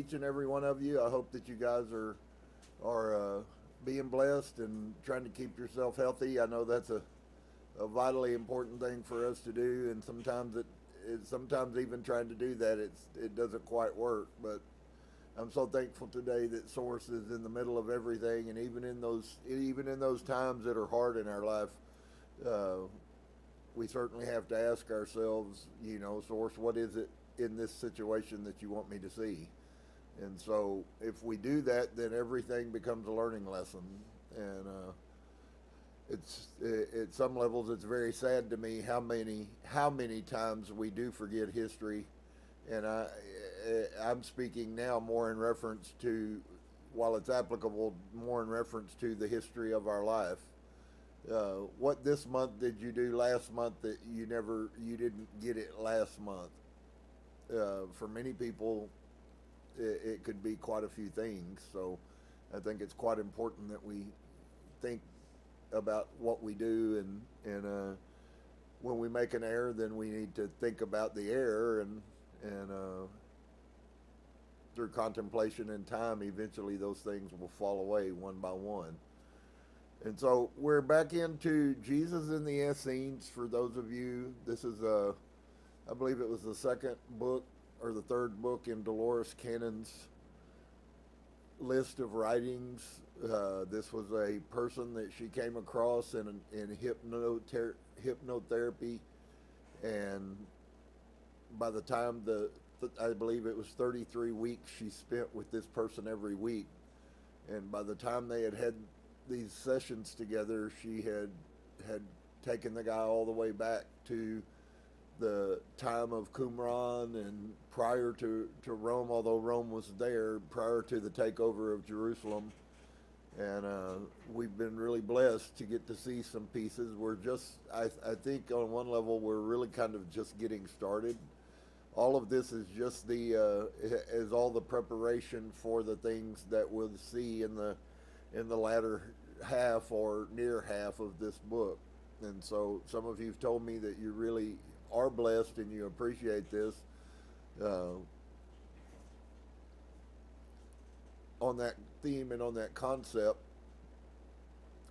each and every one of you. I hope that you guys are being blessed and trying to keep yourself healthy. I know that's a vitally important thing for us to do, and sometimes even trying to do that, it doesn't quite work. But I'm so thankful today that Source is in the middle of everything, and even in those times that are hard in our life, we certainly have to ask ourselves, Source, what is it in this situation that you want me to see? And so if we do that, then everything becomes a learning lesson. And at some levels, it's very sad to me how many times we do forget history. And I'm speaking now more in reference to, while it's applicable, more in reference to the history of our life. What this month did you do last month that you didn't get it last month? For many people, it could be quite a few things. So I think it's quite important that we think about what we do, and when we make an error, then we need to think about the error, and through contemplation and time, eventually those things will fall away one by one. And so we're back into Jesus in the Essenes. For those of you, this is I believe it was the second book or the third book in Dolores Cannon's list of writings. This was a person that she came across in hypnotherapy, and by the time I believe it was 33 weeks she spent with this person every week, and by the time they had these sessions together, she had taken the guy all the way back to the time of Qumran and prior to Rome, although Rome was there, prior to the takeover of Jerusalem. And we've been really blessed to get to see some pieces. We're just, I think on one level, we're really kind of just getting started. All of this is just is all the preparation for the things that we'll see in the latter half or near half of this book. And so some of you have told me that you really are blessed and you appreciate this. On that theme and on that concept,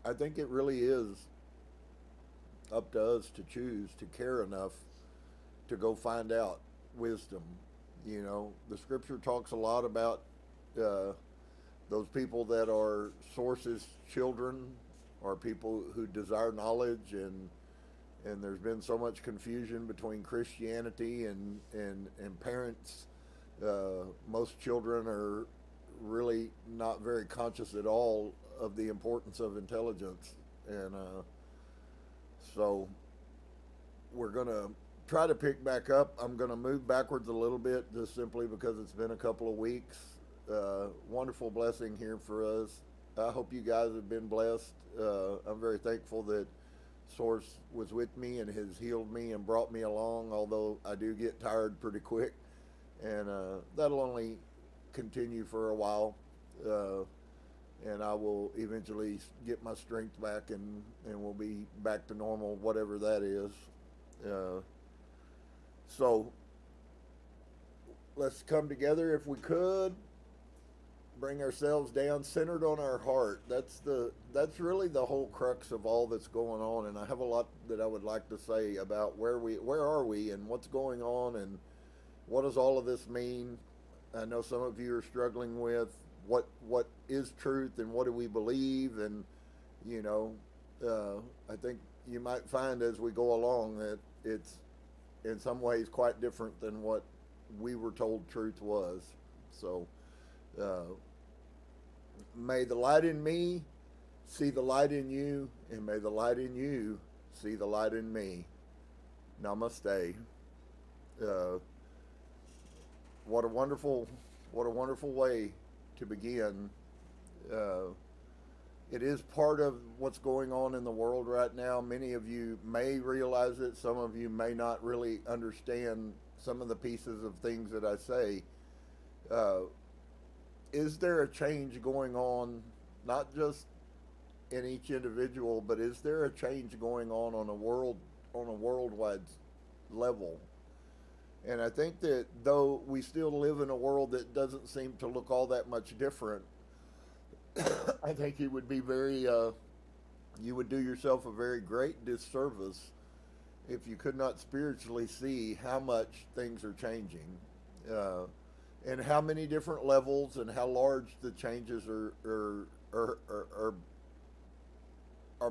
I think it really is up to us to choose to care enough to go find out wisdom. The scripture talks a lot about those people that are Source's children, or people who desire knowledge, and there's been so much confusion between Christianity and parents. Most children are really not very conscious at all of the importance of intelligence, and so we're going to try to pick back up. I'm going to move backwards a little bit just simply because it's been a couple of weeks. Wonderful blessing here for us. I hope you guys have been blessed. I'm very thankful that Source was with me and has healed me and brought me along, although I do get tired pretty quick, and that'll only continue for a while, and I will eventually get my strength back, and we'll be back to normal, whatever that is. So let's come together, if we could, bring ourselves down, centered on our heart. That's really the whole crux of all that's going on, and I have a lot that I would like to say about where are we and what's going on and what does all of this mean. I know some of you are struggling with what is truth and what do we believe, and I think you might find as we go along that it's in some ways quite different than what we were told truth was. So may the light in me see the light in you, and may the light in you see the light in me. Namaste. What a wonderful way to begin. It is part of what's going on in the world right now. Many of you may realize it. Some of you may not really understand some of the pieces of things that I say. Is there a change going on, not just in each individual, but is there a change going on a worldwide level? And I think that though we still live in a world that doesn't seem to look all that much different, I think it would be very, you would do yourself a very great disservice if you could not spiritually see how much things are changing, uh, and how many different levels and how large the changes are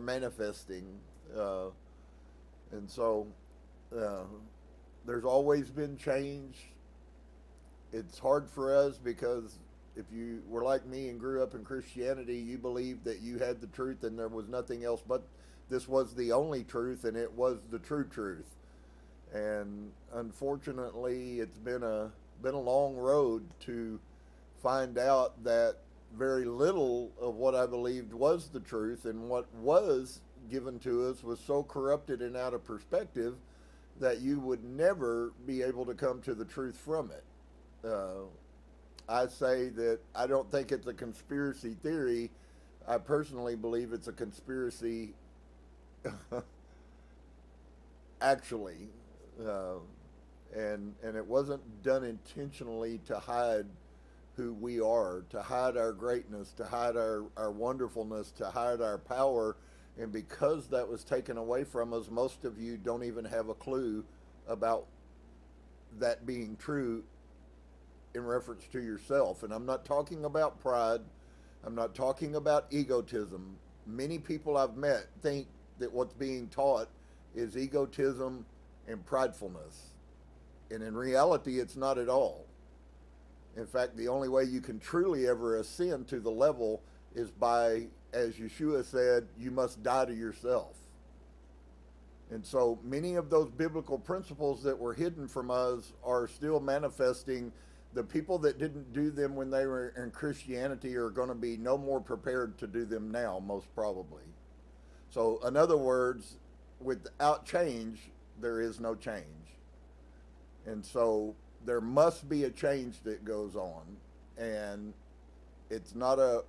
manifesting. Uh, and so uh, there's always been change. It's hard for us because if you were like me and grew up in Christianity, you believed that you had the truth and there was nothing else but this was the only truth and it was the true truth. And unfortunately, it's been a long road to find out that very little of what I believed was the truth, and what was given to us was so corrupted and out of perspective that you would never be able to come to the truth from it. I say that I don't think it's a conspiracy theory. I personally believe it's a conspiracy, actually, uh, and it wasn't done intentionally to hide who we are, to hide our greatness, to hide our wonderfulness, to hide our power. And because that was taken away from us, most of you don't even have a clue about that being true in reference to yourself. And I'm not talking about pride. I'm not talking about egotism. Many people I've met think that what's being taught is egotism and pridefulness. And in reality, it's not at all. In fact, the only way you can truly ever ascend to the level is by, as Yeshua said, you must die to yourself. And so many of those biblical principles that were hidden from us are still manifesting. The people that didn't do them when they were in Christianity are going to be no more prepared to do them now, most probably. So, in other words, without change, there is no change. And so there must be a change that goes on, and it's not a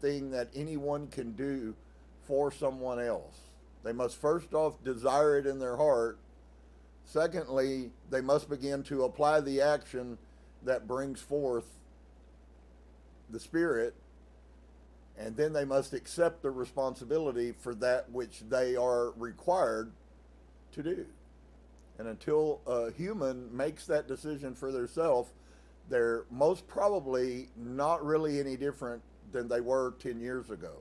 thing that anyone can do for someone else. They must first off desire it in their heart. Secondly, they must begin to apply the action that brings forth the Spirit, and then they must accept the responsibility for that which they are required to do. And until a human makes that decision for themselves, they're most probably not really any different than they were 10 years ago.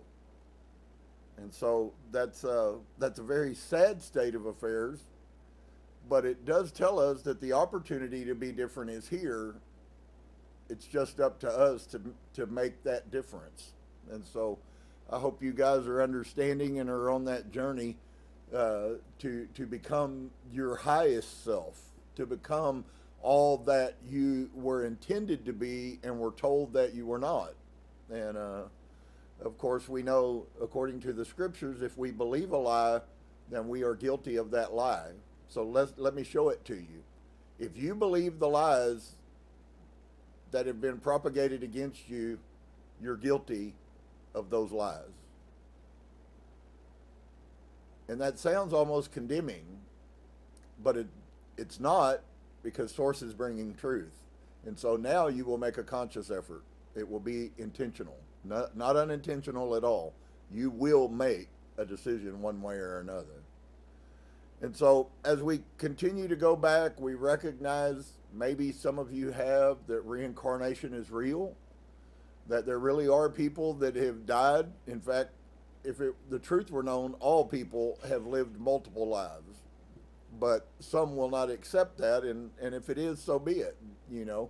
And so that's a very sad state of affairs, but it does tell us that the opportunity to be different is here. It's just up to us to make that difference. And so I hope you guys are understanding and are on that journey to become your highest self, to become all that you were intended to be and were told that you were not. And of course, we know, according to the scriptures, if we believe a lie, then we are guilty of that lie. So let me show it to you. If you believe the lies that have been propagated against you, you're guilty of those lies. And that sounds almost condemning, but it's not, because source is bringing truth. And so now you will make a conscious effort. It will be intentional, not unintentional at all. You will make a decision one way or another. And so as we continue to go back, we recognize, maybe some of you have, that reincarnation is real, that there really are people that have died. In fact, if the truth were known, all people have lived multiple lives. But some will not accept that, and if it is, so be it, you know.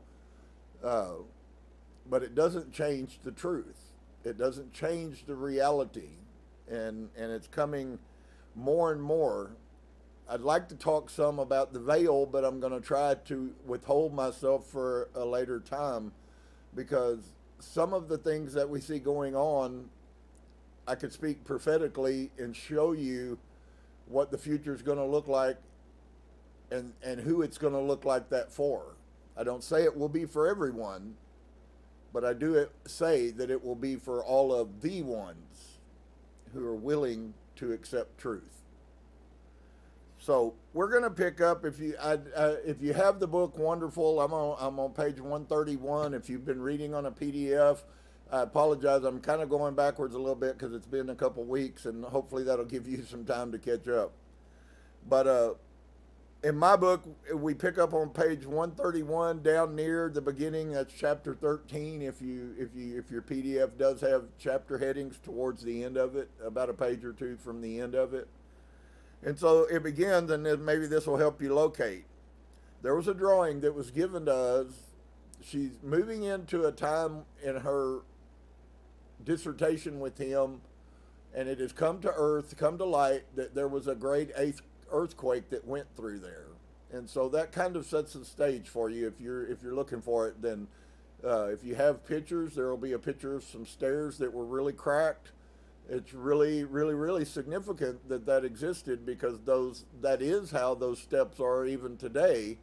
But it doesn't change the truth. It doesn't change the reality. And it's coming more and more. I'd like to talk some about the veil, but I'm going to try to withhold myself for a later time, because some of the things that we see going on, I could speak prophetically and show you what the future is going to look like, and who it's going to look like that for. I don't say it will be for everyone, but I do say that it will be for all of the ones who are willing to accept truth. So we're going to pick up, if you have the book, wonderful. I'm on page 131. If you've been reading on a PDF, I apologize. I'm kind of going backwards a little bit because it's been a couple weeks, and hopefully that'll give you some time to catch up. But in my book, we pick up on page 131 down near the beginning. That's chapter 13. If your PDF does have chapter headings towards the end of it, about a page or two from the end of it. And so it begins, and then maybe this will help you locate. There was a drawing that was given to us. She's moving into a time in her dissertation with him, and it has come to earth, come to light, that there was a great earthquake that went through there. And so that kind of sets the stage for you. If you're looking for it, then if you have pictures, there will be a picture of some stairs that were really cracked. It's really, really, really significant that existed, because that is how those steps are even today.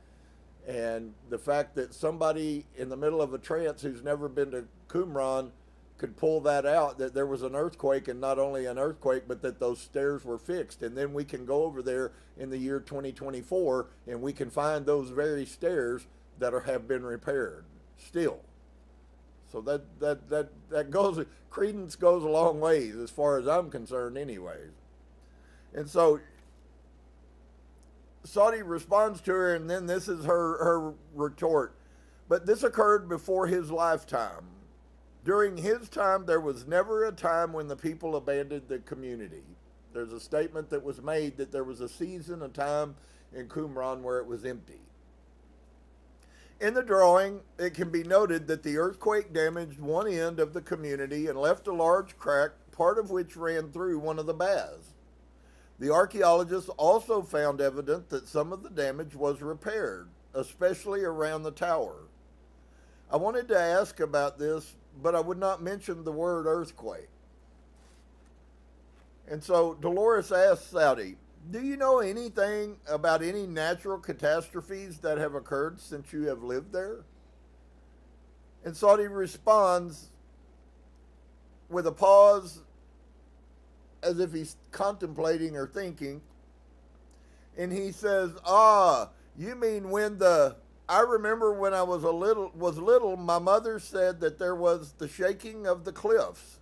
And the fact that somebody in the middle of a trance who's never been to Qumran could pull that out, that there was an earthquake, and not only an earthquake, but that those stairs were fixed. And then we can go over there in the year 2024, and we can find those very stairs that have been repaired still. So that goes, credence goes a long ways as far as I'm concerned anyways. And so Saudi responds to her, and then this is her retort. But this occurred before his lifetime. During his time, there was never a time when the people abandoned the community. There's a statement that was made that there was a season, a time in Qumran where it was empty. In the drawing, it can be noted that the earthquake damaged one end of the community and left a large crack, part of which ran through one of the baths. The archaeologists also found evidence that some of the damage was repaired, especially around the tower. I wanted to ask about this, but I would not mention the word earthquake. And so Dolores asked Saudi, do you know anything about any natural catastrophes that have occurred since you have lived there? And Saudi responds with a pause, as if he's contemplating or thinking. And he says, you mean when I remember when I was little, my mother said that there was the shaking of the cliffs.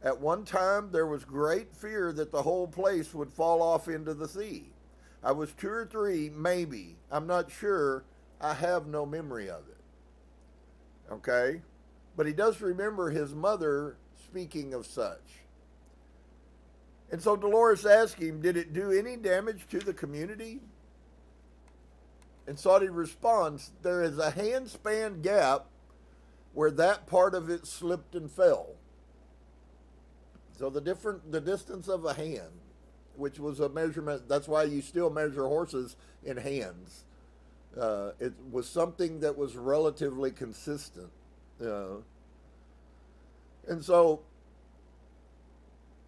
At one time, there was great fear that the whole place would fall off into the sea. I was 2 or 3, maybe. I'm not sure. I have no memory of it. Okay? But he does remember his mother speaking of such. And so Dolores asked him, did it do any damage to the community? And Saudi responds, there is a handspan gap where that part of it slipped and fell. So the distance of a hand, which was a measurement, that's why you still measure horses in hands. It was something that was relatively consistent. And so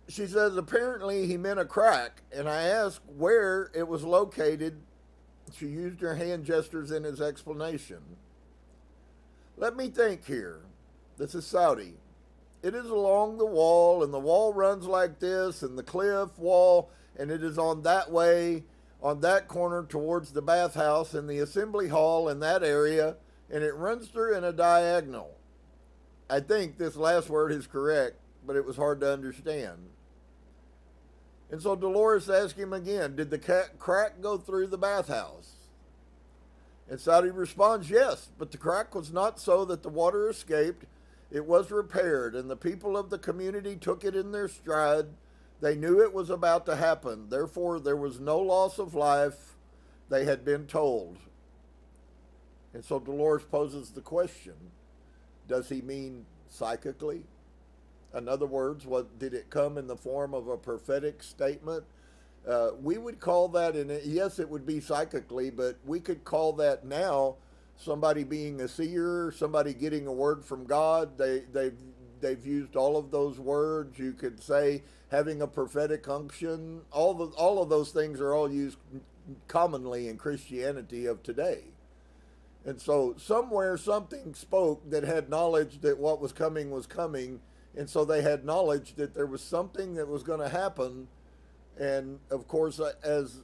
she says, apparently he meant a crack, and I asked where it was located. She used her hand gestures in his explanation. Let me think here. This is Saudi. It is along the wall, and the wall runs like this, and the cliff wall, and it is on that way, on that corner towards the bathhouse and the assembly hall in that area, and it runs through in a diagonal. I think this last word is correct, but it was hard to understand. And so Dolores asked him again, did the crack go through the bathhouse? And Saudi responds, yes, but the crack was not so that the water escaped. It was repaired, and the people of the community took it in their stride. They knew it was about to happen. Therefore, there was no loss of life, they had been told. And so Dolores poses the question, does he mean psychically? In other words, did it come in the form of a prophetic statement? We would call that, yes, it would be psychically, but we could call that now somebody being a seer, somebody getting a word from God. They've used all of those words. You could say having a prophetic unction. All of those things are all used commonly in Christianity of today. And so somewhere something spoke that had knowledge that what was coming was coming. And so they had knowledge that there was something that was going to happen. And of course, as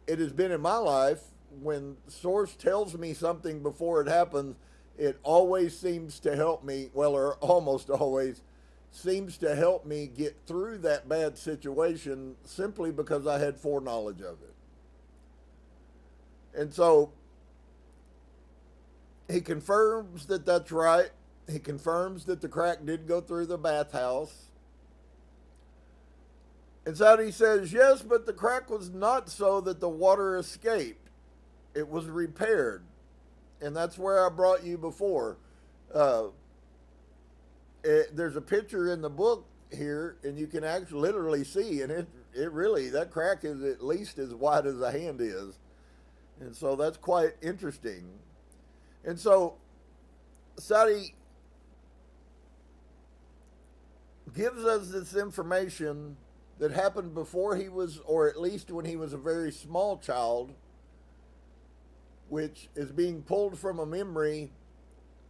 it has been in my life, when source tells me something before it happens, it always seems to help me, well, or almost always seems to help me get through that bad situation simply because I had foreknowledge of it. And so he confirms that that's right. He confirms that the crack did go through the bathhouse. And so he says, yes, but the crack was not so that the water escaped. It was repaired. And that's where I brought you before. There's a picture in the book here, and you can actually literally see, and it really, that crack is at least as wide as a hand is. And so that's quite interesting. And so Saudi gives us this information that happened before he was, or at least when he was a very small child, which is being pulled from a memory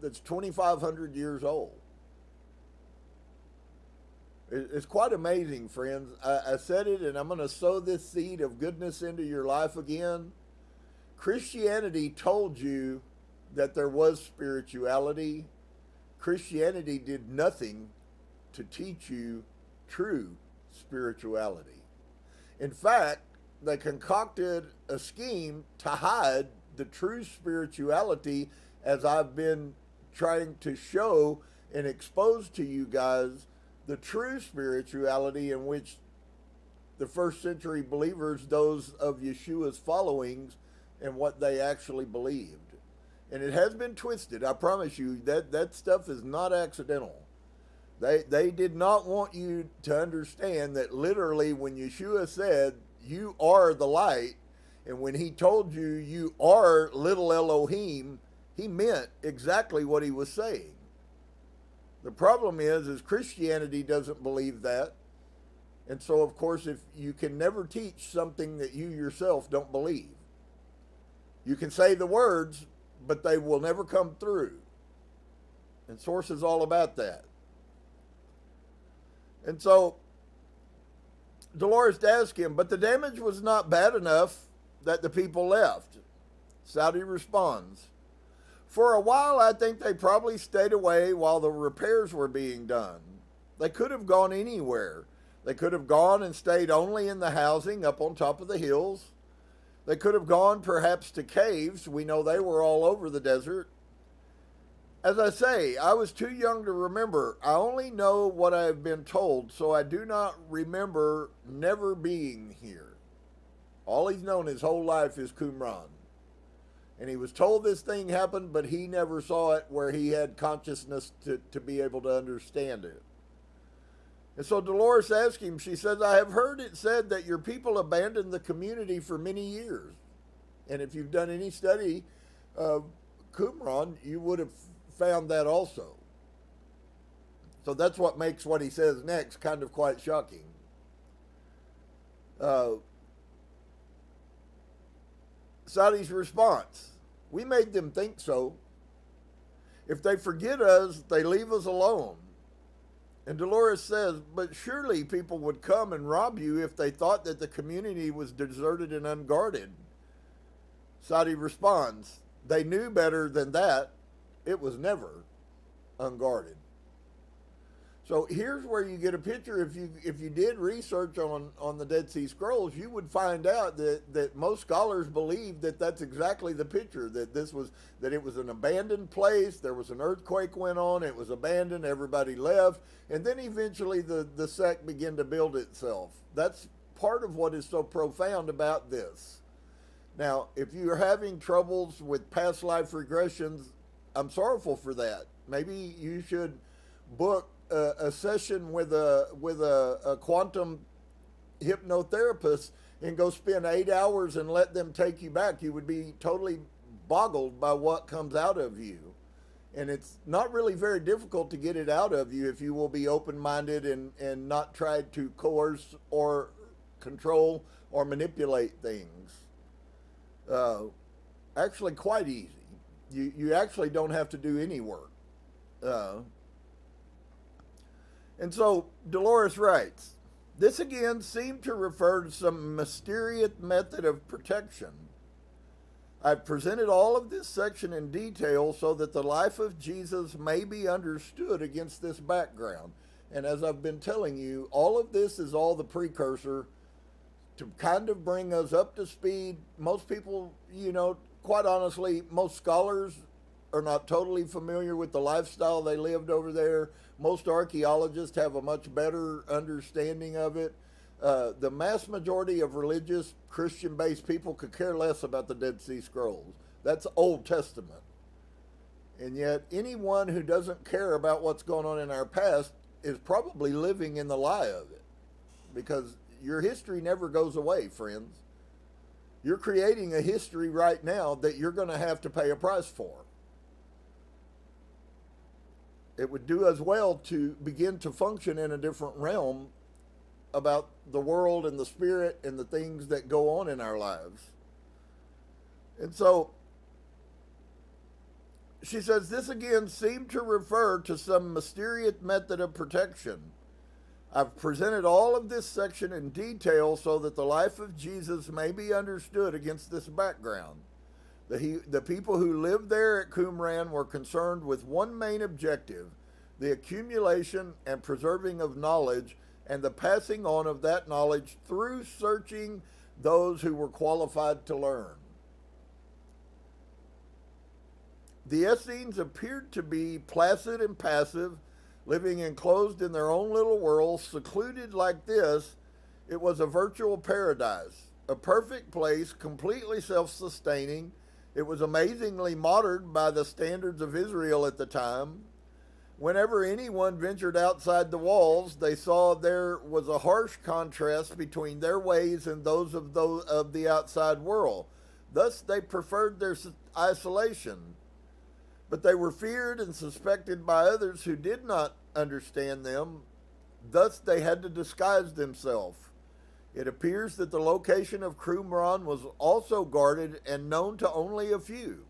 that's 2,500 years old. It's quite amazing, friends. I said it, and I'm going to sow this seed of goodness into your life again. Christianity told you that there was spirituality. Christianity did nothing to teach you true spirituality. In fact, they concocted a scheme to hide the true spirituality, as I've been trying to show and expose to you guys the true spirituality in which the first century believers, those of Yeshua's followings, and what they actually believed. And it has been twisted. I promise you that stuff is not accidental. They did not want you to understand that literally when Yeshua said, you are the light, and when he told you, you are little Elohim, he meant exactly what he was saying. The problem is Christianity doesn't believe that. And so, of course, if you can never teach something that you yourself don't believe. You can say the words, but they will never come through. And Source is all about that. And so Dolores asked him, but the damage was not bad enough that the people left. Saudi responds, for a while, I think they probably stayed away while the repairs were being done. They could have gone anywhere. They could have gone and stayed only in the housing up on top of the hills. They could have gone perhaps to caves. We know they were all over the desert. As I say, I was too young to remember. I only know what I have been told, so I do not remember never being here. All he's known his whole life is Qumran. And he was told this thing happened, but he never saw it where he had consciousness to be able to understand it. And so Dolores asked him, she says, I have heard it said that your people abandoned the community for many years. And if you've done any study of Qumran, you would have found that also. So that's what makes what he says next kind of quite shocking. Saudi's response, we made them think so. If they forget us, they leave us alone. And Dolores says, but surely people would come and rob you if they thought that the community was deserted and unguarded. Saudi responds, they knew better than that. It was never unguarded. So here's where you get a picture. If you did research on the Dead Sea Scrolls, you would find out that most scholars believe that that's exactly the picture, that it was an abandoned place. There was an earthquake went on. It was abandoned. Everybody left. And then eventually the sect began to build itself. That's part of what is so profound about this. Now, if you're having troubles with past life regressions, I'm sorrowful for that. Maybe you should book a session with a quantum hypnotherapist and go spend 8 hours and let them take you back. You would be totally boggled by what comes out of you. And it's not really very difficult to get it out of you if you will be open-minded and not try to coerce or control or manipulate things. Actually quite easy. You actually don't have to do any work. And so Dolores writes, This again seemed to refer to some mysterious method of protection. I've presented all of this section in detail so that the life of Jesus may be understood against this background. And as I've been telling you, all of this is all the precursor to kind of bring us up to speed. Most people, quite honestly, most scholars are not totally familiar with the lifestyle they lived over there. Most archaeologists have a much better understanding of it. The mass majority of religious Christian-based people could care less about the Dead Sea Scrolls. That's Old Testament. And yet anyone who doesn't care about what's going on in our past is probably living in the lie of it, because your history never goes away, friends. You're creating a history right now that you're going to have to pay a price for. It would do us well to begin to function in a different realm about the world and the spirit and the things that go on in our lives. And so she says, this again seemed to refer to some mysterious method of protection. I've presented all of this section in detail so that the life of Jesus may be understood against this background. The people who lived there at Qumran were concerned with one main objective: the accumulation and preserving of knowledge and the passing on of that knowledge through searching those who were qualified to learn. The Essenes appeared to be placid and passive, living enclosed in their own little world, secluded like this. It was a virtual paradise, a perfect place, completely self-sustaining. It was amazingly modern by the standards of Israel at the time. Whenever anyone ventured outside the walls, they saw there was a harsh contrast between their ways and those of the outside world. Thus, they preferred their isolation. But they were feared and suspected by others who did not understand them. Thus, they had to disguise themselves. It appears that the location of Qumran was also guarded and known to only a few.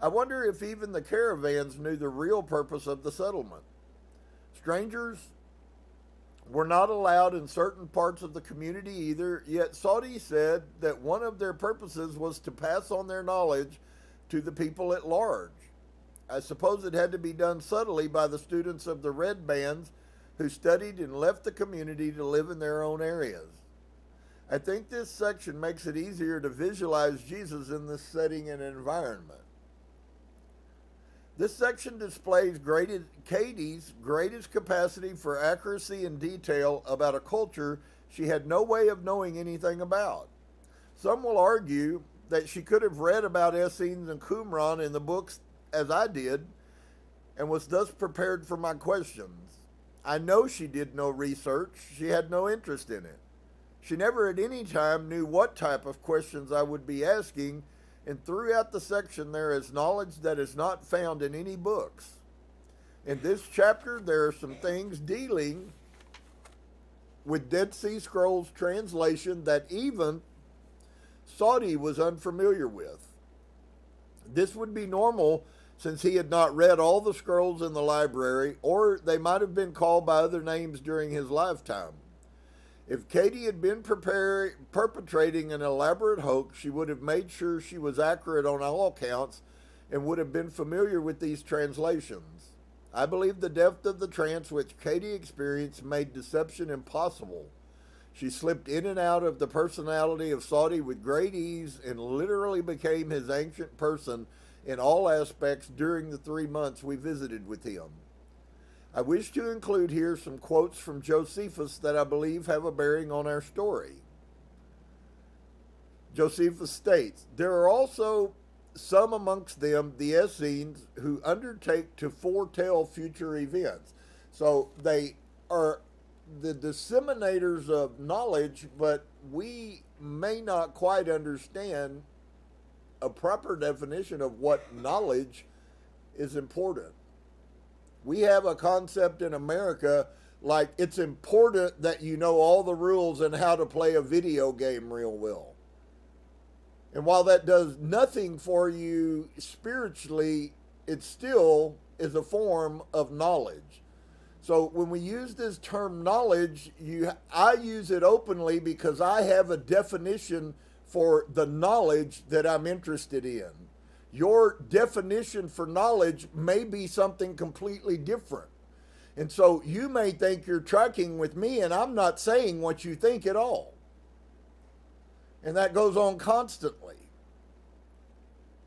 I wonder if even the caravans knew the real purpose of the settlement. Strangers were not allowed in certain parts of the community either, yet Saudi said that one of their purposes was to pass on their knowledge to the people at large. I suppose it had to be done subtly by the students of the red bands who studied and left the community to live in their own areas. I think this section makes it easier to visualize Jesus in this setting and environment. This section displays Katie's greatest capacity for accuracy and detail about a culture she had no way of knowing anything about. Some will argue that she could have read about Essenes and Qumran in the books as I did, and was thus prepared for my questions. I know she did no research. She had no interest in it. She never at any time knew what type of questions I would be asking, and throughout the section there is knowledge that is not found in any books. In this chapter there are some things dealing with Dead Sea Scrolls translation that even Saudi was unfamiliar with. This would be normal since he had not read all the scrolls in the library, or they might have been called by other names during his lifetime. If Katie had been perpetrating an elaborate hoax, she would have made sure she was accurate on all accounts and would have been familiar with these translations. I believe the depth of the trance which Katie experienced made deception impossible. She slipped in and out of the personality of Saudi with great ease and literally became his ancient person in all aspects during the 3 months we visited with him. I wish to include here some quotes from Josephus that I believe have a bearing on our story. Josephus states, there are also some amongst them, the Essenes, who undertake to foretell future events. So they are the disseminators of knowledge, but we may not quite understand a proper definition of what knowledge is important. We have a concept in America like it's important that you know all the rules and how to play a video game real well. And while that does nothing for you spiritually, it still is a form of knowledge. So when we use this term knowledge, I use it openly because I have a definition for the knowledge that I'm interested in. Your definition for knowledge may be something completely different. And so you may think you're tracking with me, and I'm not saying what you think at all. And that goes on constantly.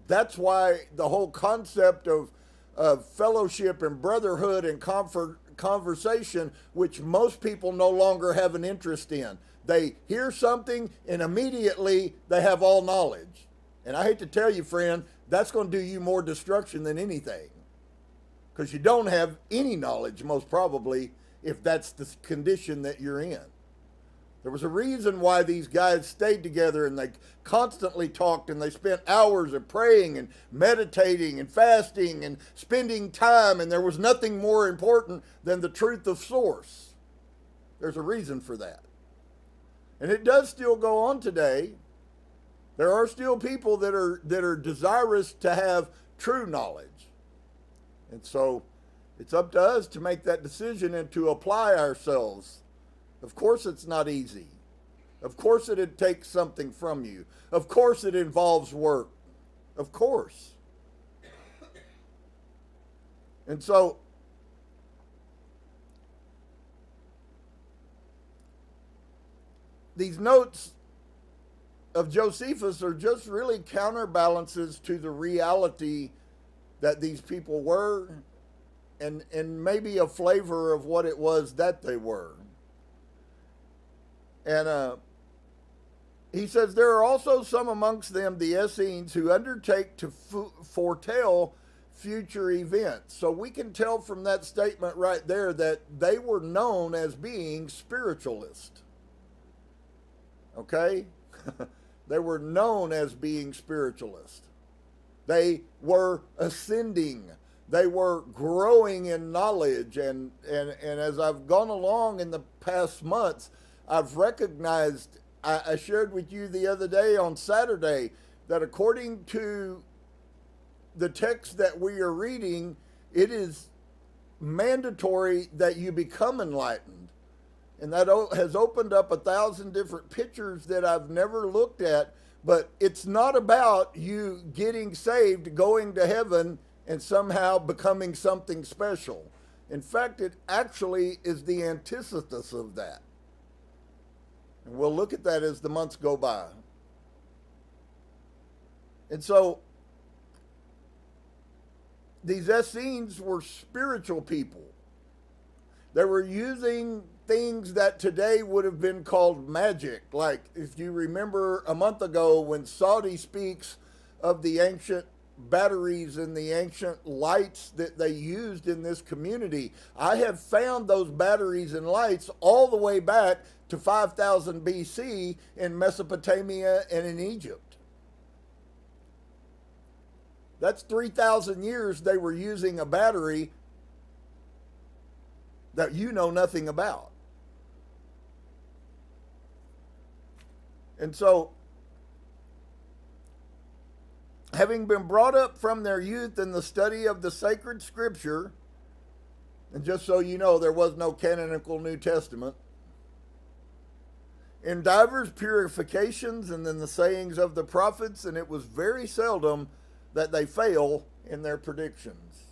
That's why the whole concept of fellowship and brotherhood and conversation, which most people no longer have an interest in. They hear something and immediately they have all knowledge. And I hate to tell you, friend, that's going to do you more destruction than anything. Because you don't have any knowledge, most probably, if that's the condition that you're in. There was a reason why these guys stayed together, and they constantly talked, and they spent hours of praying and meditating and fasting and spending time, and there was nothing more important than the truth of source. There's a reason for that. And it does still go on today. There are still people that are desirous to have true knowledge. And so it's up to us to make that decision and to apply ourselves. Of course it's not easy. Of course it takes something from you. Of course it involves work. Of course. And so these notes of Josephus are just really counterbalances to the reality that these people were, and maybe a flavor of what it was that they were. And he says, there are also some amongst them, the Essenes, who undertake to foretell future events. So we can tell from that statement right there that they were known as being spiritualists. Okay? They were known as being spiritualists. They were ascending. They were growing in knowledge. And as I've gone along in the past months, I've recognized, I shared with you the other day on Saturday, that according to the text that we are reading, it is mandatory that you become enlightened. And that has opened up 1,000 different pictures that I've never looked at. But it's not about you getting saved, going to heaven, and somehow becoming something special. In fact, it actually is the antithesis of that. And we'll look at that as the months go by. And so, these Essenes were spiritual people. They were using things that today would have been called magic. Like, if you remember a month ago when Saudi speaks of the ancient batteries and the ancient lights that they used in this community, I have found those batteries and lights all the way back to 5000 BC in Mesopotamia and in Egypt. That's 3,000 years they were using a battery that you know nothing about. And so, having been brought up from their youth in the study of the sacred scripture, and just so you know, there was no canonical New Testament, in divers purifications and in the sayings of the prophets, and it was very seldom that they fail in their predictions.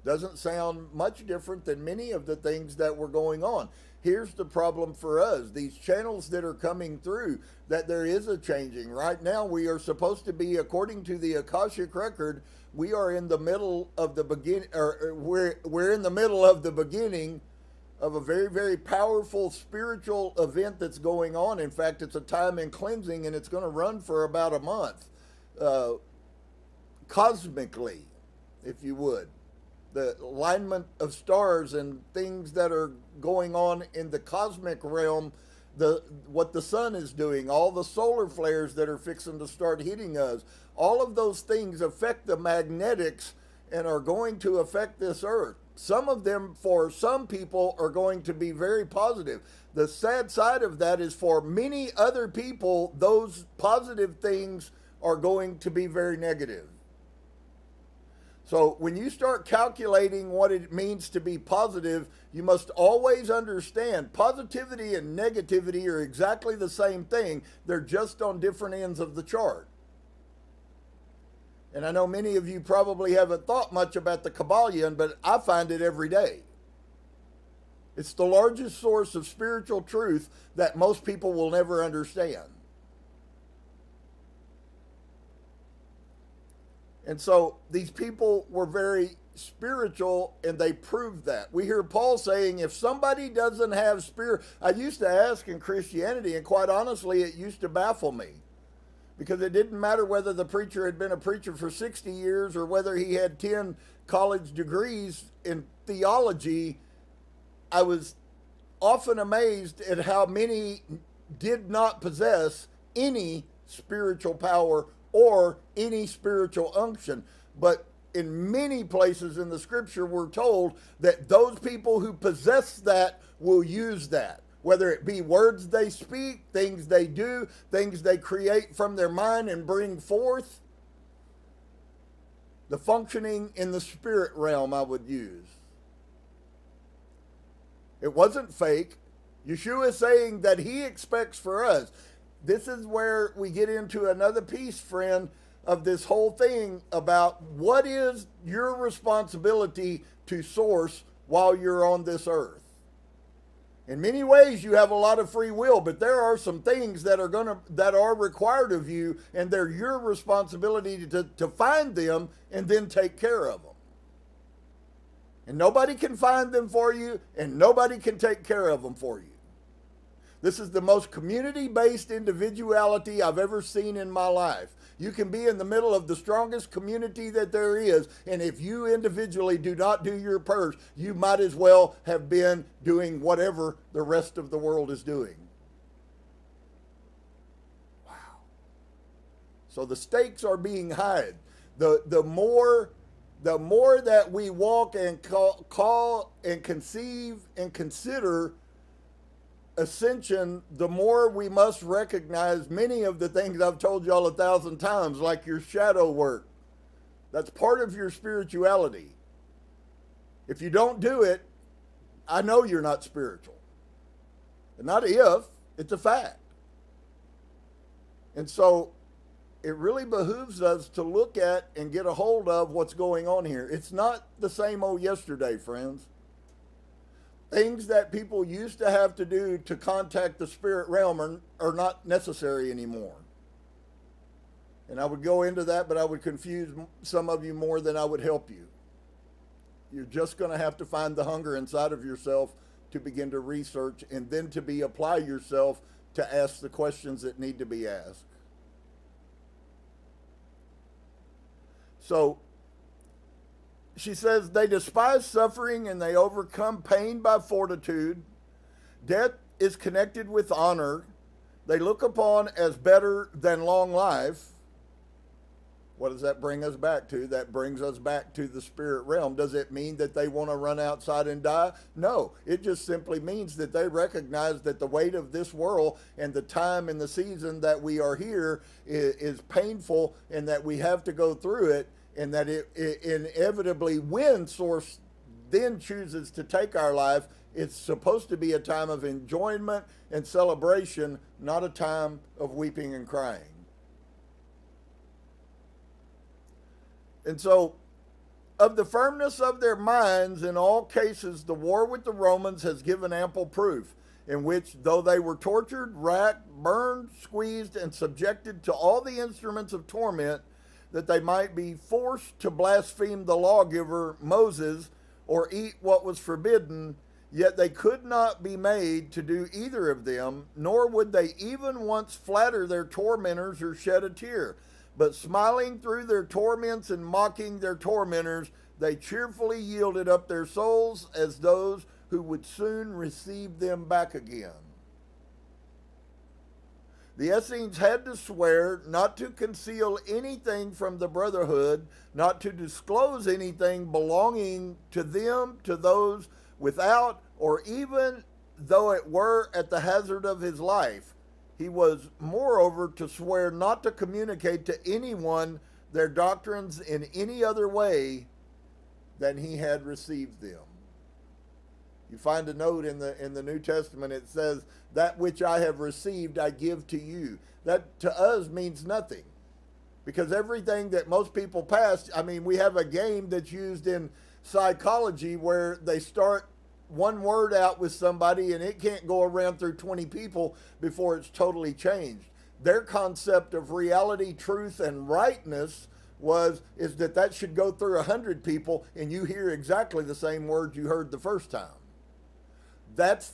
Doesn't sound much different than many of the things that were going on. Here's the problem for us. These channels that are coming through, that there is a changing. Right now, we are supposed to be, according to the Akashic record, we are in the middle of the beginning, or we're in the middle of the beginning of a very, very powerful spiritual event that's going on. In fact, it's a time in cleansing, and it's going to run for about a month, cosmically, if you would. The alignment of stars and things that are going on in the cosmic realm, what the sun is doing, all the solar flares that are fixing to start hitting us, all of those things affect the magnetics and are going to affect this earth. Some of them, for some people, are going to be very positive. The sad side of that is for many other people, those positive things are going to be very negative. So when you start calculating what it means to be positive, you must always understand positivity and negativity are exactly the same thing. They're just on different ends of the chart. And I know many of you probably haven't thought much about the Kabbalion, but I find it every day. It's the largest source of spiritual truth that most people will never understand. And so these people were very spiritual, and they proved that. We hear Paul saying, if somebody doesn't have spirit, I used to ask in Christianity, and quite honestly, it used to baffle me. Because it didn't matter whether the preacher had been a preacher for 60 years or whether he had 10 college degrees in theology. I was often amazed at how many did not possess any spiritual power or any spiritual unction. But in many places in the scripture, we're told that those people who possess that will use that. Whether it be words they speak, things they do, things they create from their mind and bring forth. The functioning in the spirit realm I would use. It wasn't fake. Yeshua is saying that he expects for us. This is where we get into another piece, friend, of this whole thing about what is your responsibility to source while you're on this earth. In many ways, you have a lot of free will, but there are some things that are required of you, and they're your responsibility to find them and then take care of them. And nobody can find them for you, and nobody can take care of them for you. This is the most community-based individuality I've ever seen in my life. You can be in the middle of the strongest community that there is, and if you individually do not do your part, you might as well have been doing whatever the rest of the world is doing. Wow. So the stakes are being high. The more that we walk and call and conceive and consider ascension, the more we must recognize many of the things I've told y'all 1,000 times, like your shadow work. That's part of your spirituality. If you don't do it, I know you're not spiritual. And not if, it's a fact. And so it really behooves us to look at and get a hold of what's going on here. It's not the same old yesterday, friends. Things that people used to have to do to contact the spirit realm are not necessary anymore. And I would go into that, but I would confuse some of you more than I would help you. You're just going to have to find the hunger inside of yourself to begin to research and then to apply yourself to ask the questions that need to be asked. So, she says, they despise suffering and they overcome pain by fortitude. Death is connected with honor. They look upon as better than long life. What does that bring us back to? That brings us back to the spirit realm. Does it mean that they want to run outside and die? No. It just simply means that they recognize that the weight of this world and the time and the season that we are here is painful, and that we have to go through it, and that it inevitably, when Source then chooses to take our life, it's supposed to be a time of enjoyment and celebration, not a time of weeping and crying. And so, of the firmness of their minds, in all cases, the war with the Romans has given ample proof, in which, though they were tortured, racked, burned, squeezed, and subjected to all the instruments of torment, that they might be forced to blaspheme the lawgiver Moses or eat what was forbidden, yet they could not be made to do either of them, nor would they even once flatter their tormentors or shed a tear. But smiling through their torments and mocking their tormentors, they cheerfully yielded up their souls as those who would soon receive them back again. The Essenes had to swear not to conceal anything from the brotherhood, not to disclose anything belonging to them to those without, or even though it were at the hazard of his life. He was, moreover, to swear not to communicate to anyone their doctrines in any other way than he had received them. You find a note in the New Testament. It says, that which I have received I give to you. That to us means nothing, because everything that most people pass, I mean, we have a game that's used in psychology where they start one word out with somebody and it can't go around through 20 people before it's totally changed. Their concept of reality, truth, and rightness is that should go through 100 people and you hear exactly the same words you heard the first time. That's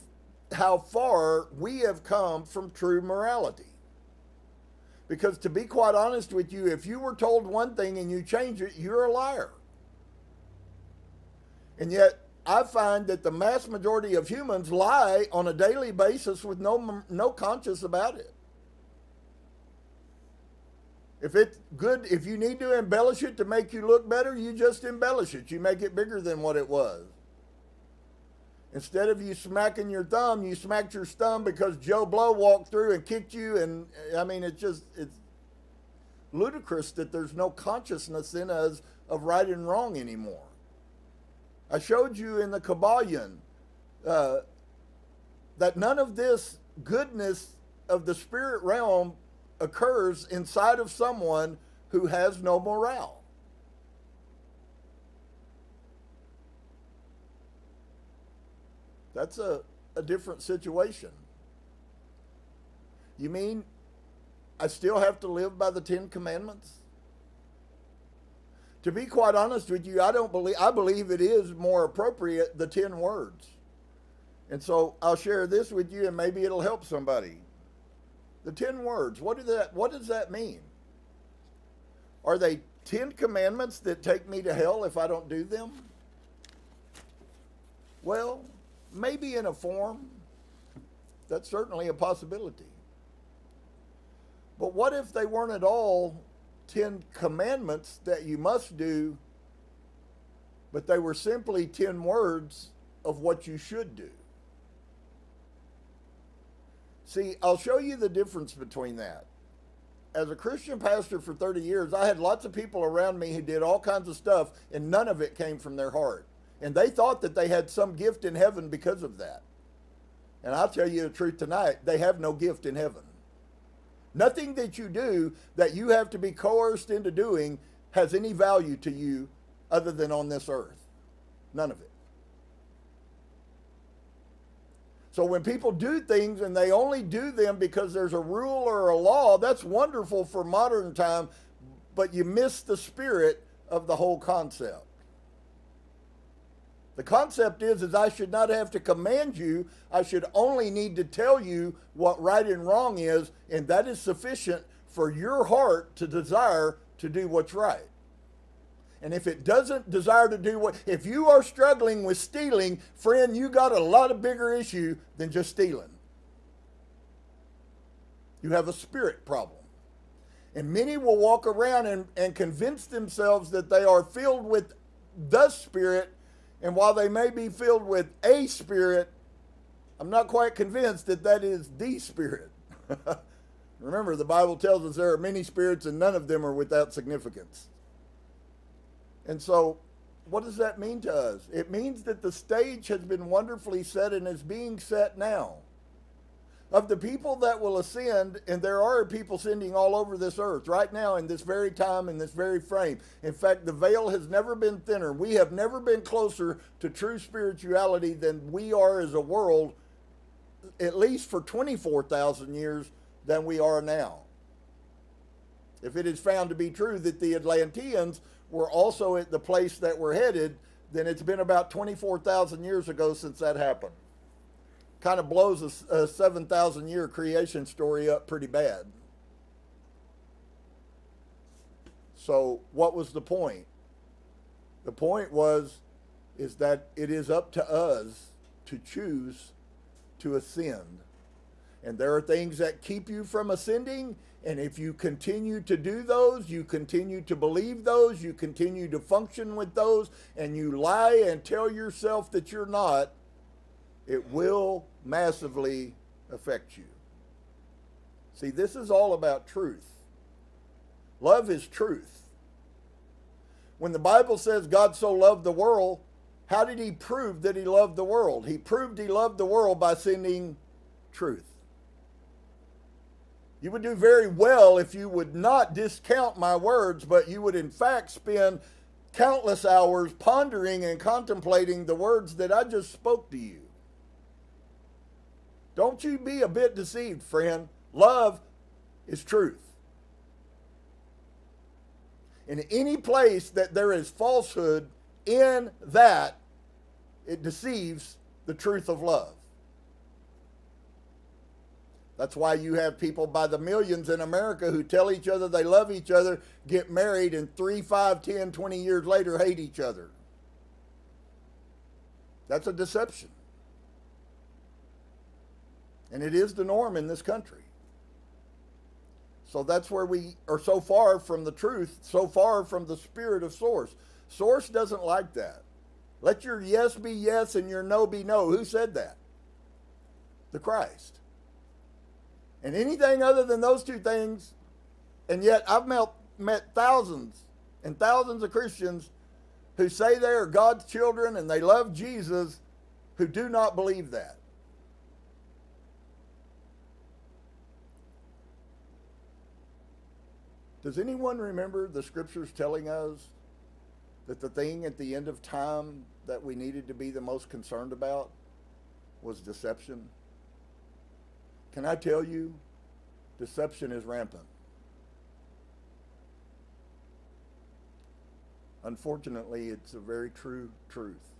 how far we have come from true morality. Because to be quite honest with you, if you were told one thing and you change it, you're a liar. And yet, I find that the mass majority of humans lie on a daily basis with no conscience about it. If it's good, if you need to embellish it to make you look better, you just embellish it. You make it bigger than what it was. Instead of you smacking your thumb, you smacked your thumb because Joe Blow walked through and kicked you. And I mean, it's ludicrous that there's no consciousness in us of right and wrong anymore. I showed you in the Kabbalion that none of this goodness of the spirit realm occurs inside of someone who has no morale. That's a different situation. You mean I still have to live by the 10 Commandments? To be quite honest with you, I believe it is more appropriate, the 10 words. And so I'll share this with you and maybe it'll help somebody. The 10 words, what does that mean? Are they 10 commandments that take me to hell if I don't do them? Well, maybe in a form. That's certainly a possibility. But what if they weren't at all 10 commandments that you must do, but they were simply 10 words of what you should do? See, I'll show you the difference between that. As a Christian pastor for 30 years, I had lots of people around me who did all kinds of stuff, and none of it came from their heart. And they thought that they had some gift in heaven because of that. And I'll tell you the truth tonight, they have no gift in heaven. Nothing that you do that you have to be coerced into doing has any value to you other than on this earth. None of it. So when people do things and they only do them because there's a rule or a law, that's wonderful for modern time, but you miss the spirit of the whole concept. The concept is I should not have to command you. I should only need to tell you what right and wrong is, and that is sufficient for your heart to desire to do what's right. And if it doesn't desire to do if you are struggling with stealing, friend, you got a lot of bigger issue than just stealing. You have a spirit problem. And many will walk around and convince themselves that they are filled with the Spirit, and while they may be filled with a spirit, I'm not quite convinced that is the Spirit. Remember, the Bible tells us there are many spirits and none of them are without significance. And so, what does that mean to us? It means that the stage has been wonderfully set and is being set now. Of the people that will ascend, and there are people ascending all over this earth right now in this very time, in this very frame. In fact, the veil has never been thinner. We have never been closer to true spirituality than we are as a world, at least for 24,000 years, than we are now. If it is found to be true that the Atlanteans were also at the place that we're headed, then it's been about 24,000 years ago since that happened. Kind of blows a 7,000 year creation story up pretty bad. So what was the point? The point is that it is up to us to choose to ascend. And there are things that keep you from ascending, and if you continue to do those, you continue to believe those, you continue to function with those, and you lie and tell yourself that you're not, it will massively affect you. See, this is all about truth. Love is truth. When the Bible says God so loved the world, how did he prove that he loved the world? He proved he loved the world by sending truth. You would do very well if you would not discount my words, but you would in fact spend countless hours pondering and contemplating the words that I just spoke to you. Don't you be a bit deceived, friend. Love is truth. In any place that there is falsehood, in that, it deceives the truth of love. That's why you have people by the millions in America who tell each other they love each other, get married, and 3, 5, 10, 20 years later hate each other. That's a deception. And it is the norm in this country. So that's where we are so far from the truth, so far from the spirit of Source. Source doesn't like that. Let your yes be yes and your no be no. Who said that? The Christ. And anything other than those two things, and yet I've met thousands and thousands of Christians who say they are God's children and they love Jesus who do not believe that. Does anyone remember the scriptures telling us that the thing at the end of time that we needed to be the most concerned about was deception? Can I tell you, deception is rampant. Unfortunately, it's a very true truth.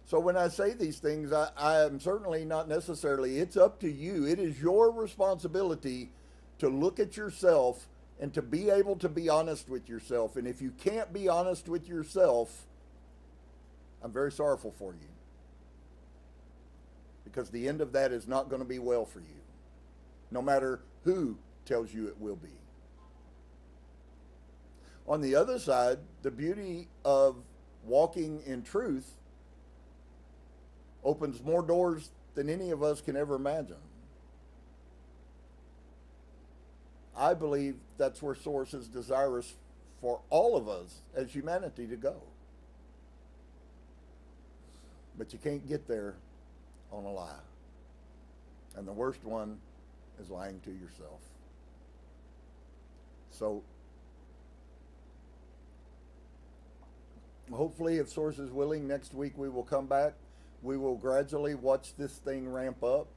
So when I say these things, I am certainly not necessarily, it's up to you. It is your responsibility to look at yourself and to be able to be honest with yourself. And if you can't be honest with yourself, I'm very sorrowful for you. Because the end of that is not going to be well for you, no matter who tells you it will be. On the other side, the beauty of walking in truth opens more doors than any of us can ever imagine. I believe that's where Source is desirous for all of us as humanity to go. But you can't get there on a lie. And the worst one is lying to yourself. So hopefully, if Source is willing, next week we will come back. We will gradually watch this thing ramp up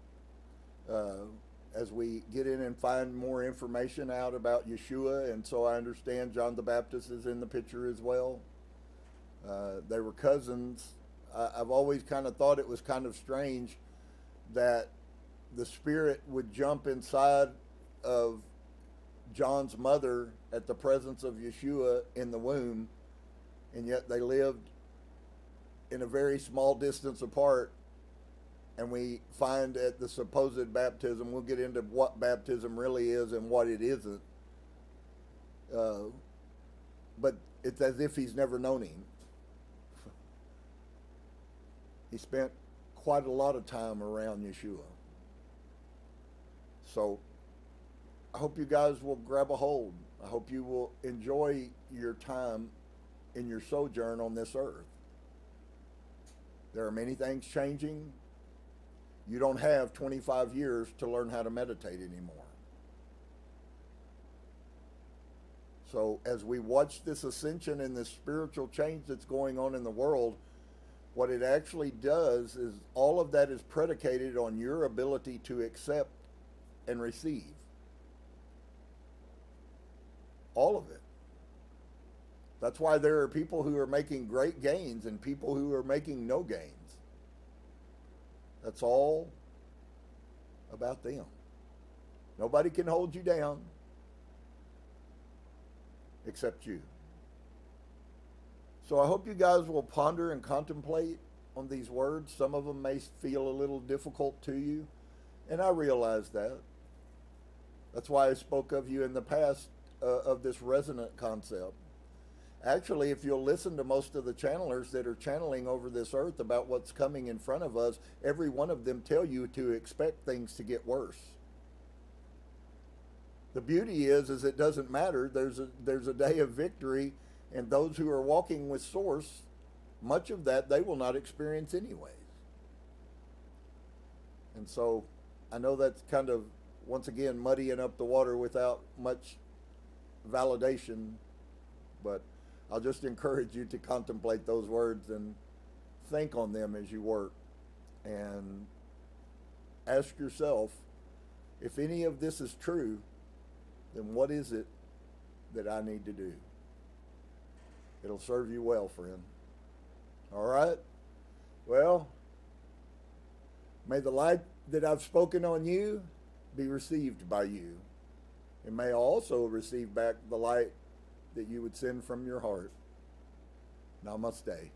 as we get in and find more information out about Yeshua. And so I understand John the Baptist is in the picture as well. They were cousins. I've always kind of thought it was kind of strange that the Spirit would jump inside of John's mother at the presence of Yeshua in the womb, and yet they lived in a very small distance apart. And we find at the supposed baptism, we'll get into what baptism really is and what it isn't. But it's as if he's never known him. He spent quite a lot of time around Yeshua. So I hope you guys will grab a hold. I hope you will enjoy your time in your sojourn on this earth. There are many things changing. You don't have 25 years to learn how to meditate anymore. So as we watch this ascension and this spiritual change that's going on in the world, what it actually does is all of that is predicated on your ability to accept and receive. All of it. That's why there are people who are making great gains and people who are making no gains. That's all about them. Nobody can hold you down except you. So I hope you guys will ponder and contemplate on these words. Some of them may feel a little difficult to you, and I realize that. That's why I spoke of you in the past of this resonant concept. Actually, if you'll listen to most of the channelers that are channeling over this earth about what's coming in front of us, every one of them tell you to expect things to get worse. The beauty is it doesn't matter. There's a day of victory, And those who are walking with Source, much of that they will not experience anyways. And so I know that's kind of, once again, muddying up the water without much validation, but I'll just encourage you to contemplate those words and think on them as you work, and ask yourself, if any of this is true, then what is it that I need to do? It'll serve you well, friend. All right? Well, may the light that I've spoken on you be received by you, and may I also receive back the light that you would send from your heart. Namaste.